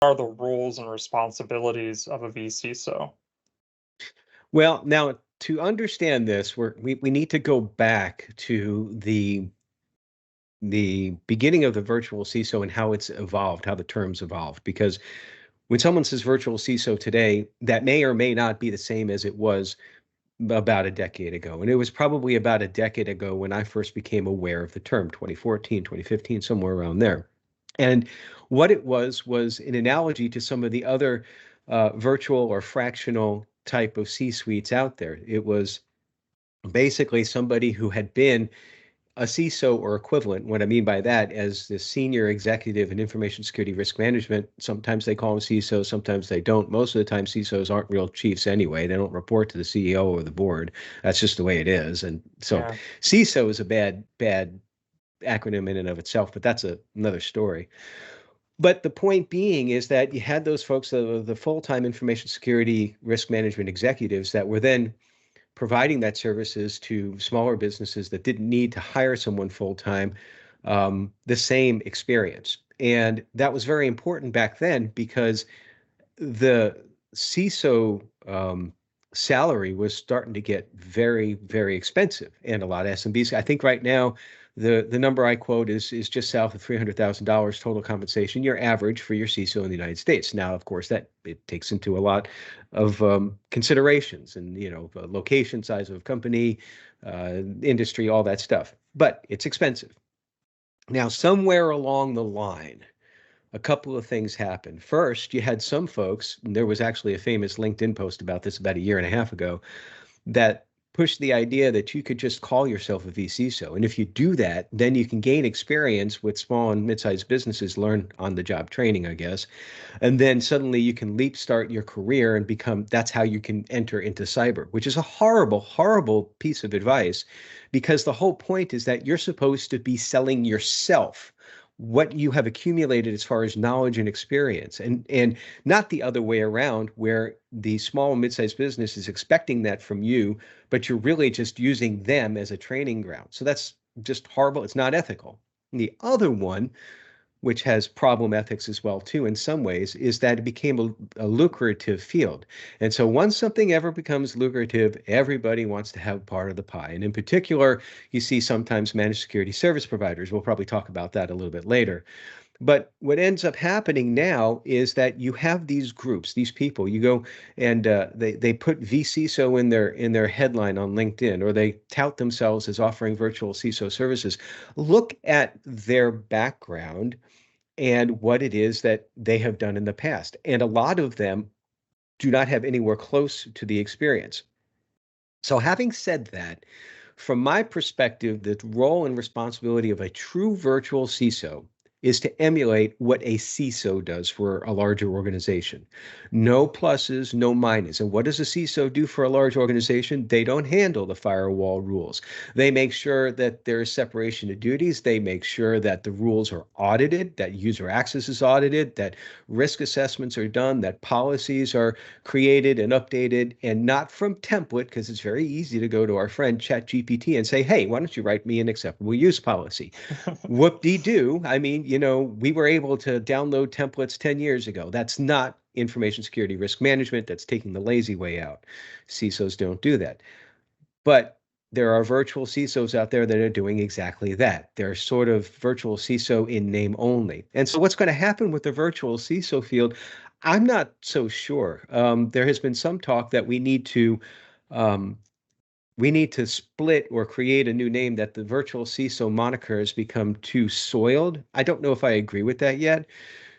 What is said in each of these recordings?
are the roles and responsibilities of a vCISO? Well, now to understand this, we need to go back to the beginning of the virtual CISO and how it's evolved, how the terms evolved. Because when someone says virtual CISO today, that may or may not be the same as it was about a decade ago. And it was probably about a decade ago when I first became aware of the term, 2014, 2015, somewhere around there. And what it was an analogy to some of the other virtual or fractional type of C-suites out there. It was basically somebody who had been a CISO or equivalent. What I mean by that, as the senior executive in information security risk management, sometimes they call them CISO, sometimes they don't. Most of the time, CISOs aren't real chiefs anyway. They don't report to the CEO or the board. That's just the way it is. And so Yeah. CISO is a bad acronym in and of itself, but that's another story. But the point being is that you had those folks, the full-time information security risk management executives that were then providing that services to smaller businesses that didn't need to hire someone full-time, the same experience. And that was very important back then because the CISO salary was starting to get very, very expensive. And a lot of SMBs, I think right now, the number I quote is just south of $300,000 total compensation, your average for your CISO in the United States. Now, of course, that it takes into a lot of considerations and, location, size of company, industry, all that stuff. But it's expensive. Now, somewhere along the line, a couple of things happened. First, you had some folks, and there was actually a famous LinkedIn post about this about a year and a half ago, that pushed the idea that you could just call yourself a vCISO. And if you do that, then you can gain experience with small and mid-sized businesses, learn on the job training, I guess. And then suddenly you can leap start your career and that's how you can enter into cyber, which is a horrible, horrible piece of advice because the whole point is that you're supposed to be selling yourself what you have accumulated as far as knowledge and experience, and not the other way around where the small and mid-sized business is expecting that from you, but you're really just using them as a training ground. So that's just horrible. It's not ethical. And the other one, which has problem ethics as well too in some ways, is that it became a lucrative field. And so once something ever becomes lucrative, everybody wants to have part of the pie. And in particular, you see sometimes managed security service providers. We'll probably talk about that a little bit later. But what ends up happening now is that you have these groups, these people. You go and they put vCISO in their headline on LinkedIn, or they tout themselves as offering virtual CISO services. Look at their background and what it is that they have done in the past. And a lot of them do not have anywhere close to the experience. So, having said that, from my perspective, the role and responsibility of a true virtual CISO is to emulate what a CISO does for a larger organization. No pluses, no minuses. And what does a CISO do for a large organization? They don't handle the firewall rules. They make sure that there is separation of duties. They make sure that the rules are audited, that user access is audited, that risk assessments are done, that policies are created and updated, and not from template, because it's very easy to go to our friend ChatGPT and say, hey, why don't you write me an acceptable use policy? Whoop-de-doo. I mean, we were able to download templates 10 years ago. That's not information security risk management. That's taking the lazy way out. CISOs don't do that. But there are virtual CISOs out there that are doing exactly that. They're sort of virtual CISO in name only. And so what's going to happen with the virtual CISO field, I'm not so sure. There has been some talk that um, we need to split or create a new name, that the virtual CISO moniker has become too soiled. I don't know if I agree with that yet.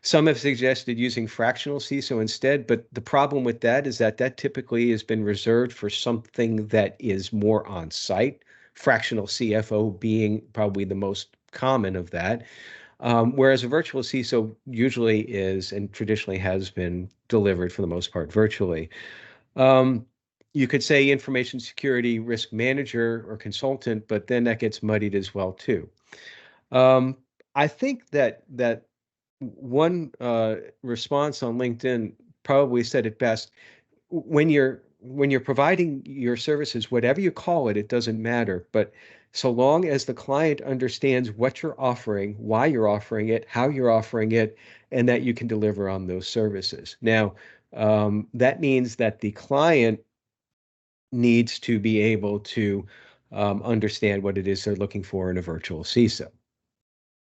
Some have suggested using fractional CISO instead, but the problem with that is that that typically has been reserved for something that is more on site, fractional CFO being probably the most common of that. Whereas a virtual CISO usually is and traditionally has been delivered for the most part virtually. Um, you could say information security risk manager or consultant, but then that gets muddied as well too. Um, I think that one response on LinkedIn probably said it best. When you're providing your services, whatever you call it, it doesn't matter. But so long as the client understands what you're offering, why you're offering it, how you're offering it, and that you can deliver on those services. Now, that means that the client needs to be able to understand what it is they're looking for in a virtual CISO.